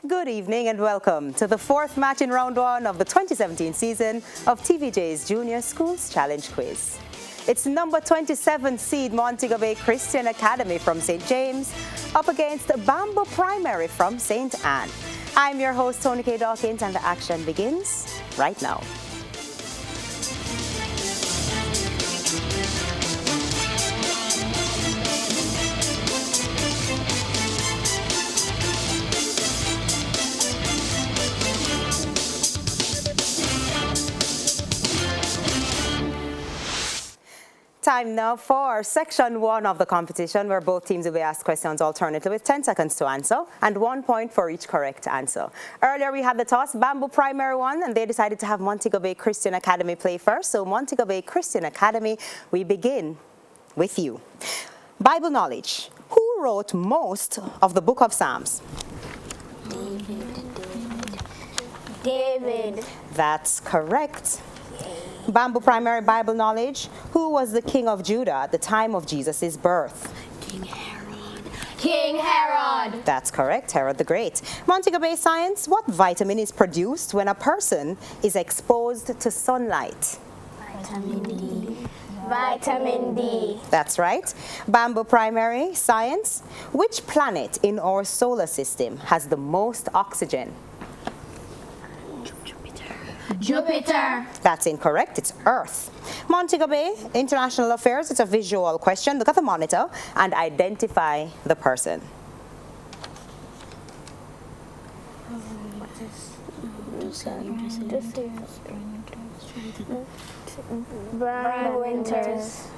Good evening and welcome to the fourth match in round one of the 2017 season of TVJ's Junior Schools Challenge Quiz. It's number 27 seed Montego Bay Christian Academy from St. James up against Bambo Primary from St. Anne. I'm your host, Tony K. Dawkins, and the action begins right now. Time now for section one of the competition, where both teams will be asked questions alternately with 10 seconds to answer and 1 point for each correct answer. Earlier we had the toss. Bambo Primary won, and they decided to have Montego Bay Christian Academy play first. So Montego Bay Christian Academy, we begin with you. Bible knowledge. Who wrote most of the book of Psalms? David. That's correct. Bambo Primary Bible knowledge. Who was the king of Judah at the time of Jesus' birth? King Herod. King Herod. That's correct, Herod the Great. Montego Bay Science. What vitamin is produced when a person is exposed to sunlight? Vitamin D. Vitamin D. That's right. Bambo Primary Science. Which planet in our solar system has the most oxygen? Jupiter. That's incorrect. It's Earth. Montego Bay International Affairs. It's a visual question. Look at the monitor and identify the person. Brian Winters.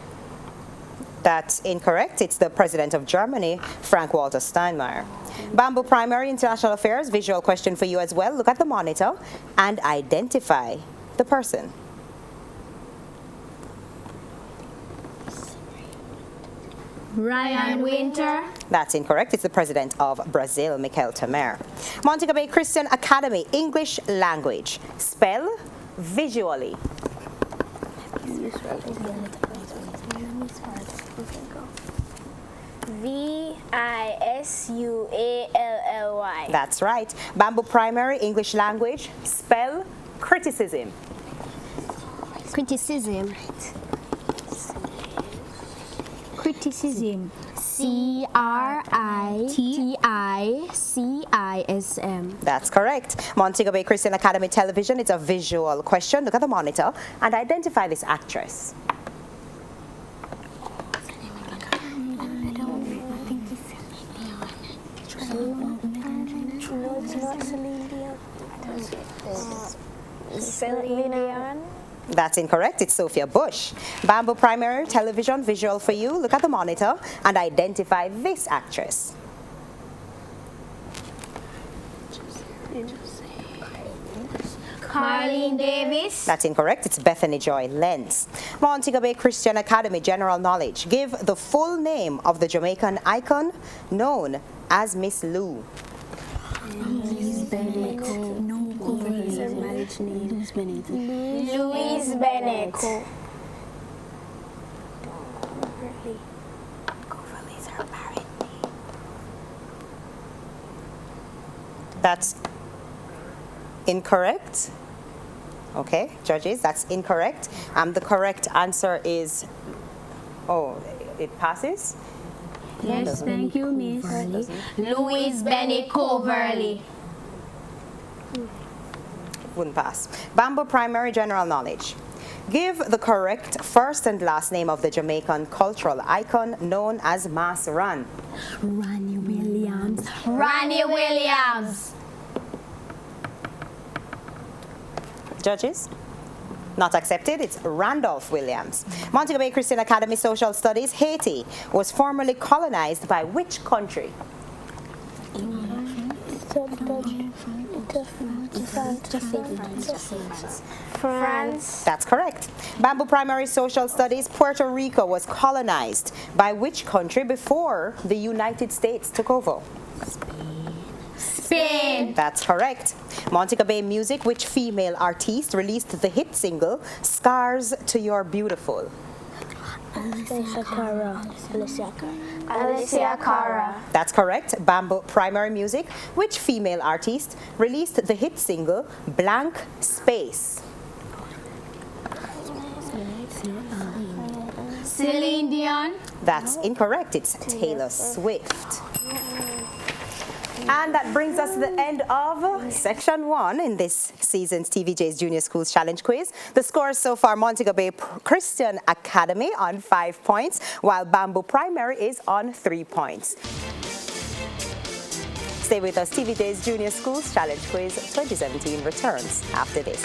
That's incorrect. It's the President of Germany, Frank-Walter Steinmeier. Bambo Primary International Affairs, visual question for you as well. Look at the monitor and identify the person. Ryan Winter. That's incorrect. It's the President of Brazil, Michel Temer. Montego Bay Christian Academy, English language. Spell visually. Visually. That's right. Bambo Primary English language. Spell criticism. Criticism. Criticism. Criticism. That's correct. Montego Bay Christian Academy Television. It's a visual question. Look at the monitor and identify this actress. Celine Dion. That's incorrect. It's Sophia Bush. Bambo Primary Television visual for you. Look at the monitor and identify this actress. Carlene Davis. That's incorrect. It's Bethany Joy Lenz. Montego Bay Christian Academy General Knowledge. Give the full name of the Jamaican icon known as Miss Lou. Louise Bennett. That's incorrect. Okay, judges, that's incorrect. The correct answer is, it passes? Yes, thank you, Miss. Louise Bennett Coverley. Wouldn't pass. Bambo Primary General Knowledge. Give the correct first and last name of the Jamaican cultural icon known as Mas Ran. Ronnie Williams. Ronnie Williams. Judges? Not accepted. It's Randolph Williams. Montego Bay Christian Academy Social Studies. Haiti was formerly colonized by which country? France. That's correct. Bambo Primary Social Studies. Puerto Rico was colonized by which country before the United States took over? Spain. That's correct. Montego Bay Music. Which female artiste released the hit single Scars to Your Beautiful? Alicia Cara. That's correct. Bambo Primary Music. Which female artist released the hit single Blank Space? Celine Dion. That's incorrect. It's Taylor Swift. And that brings us to the end of Section 1 in this season's TVJ's Junior Schools Challenge Quiz. The scores so far: Montego Bay Christian Academy on 5 points, while Bamboo Primary is on 3 points. Stay with us. TVJ's Junior Schools Challenge Quiz 2017 returns after this.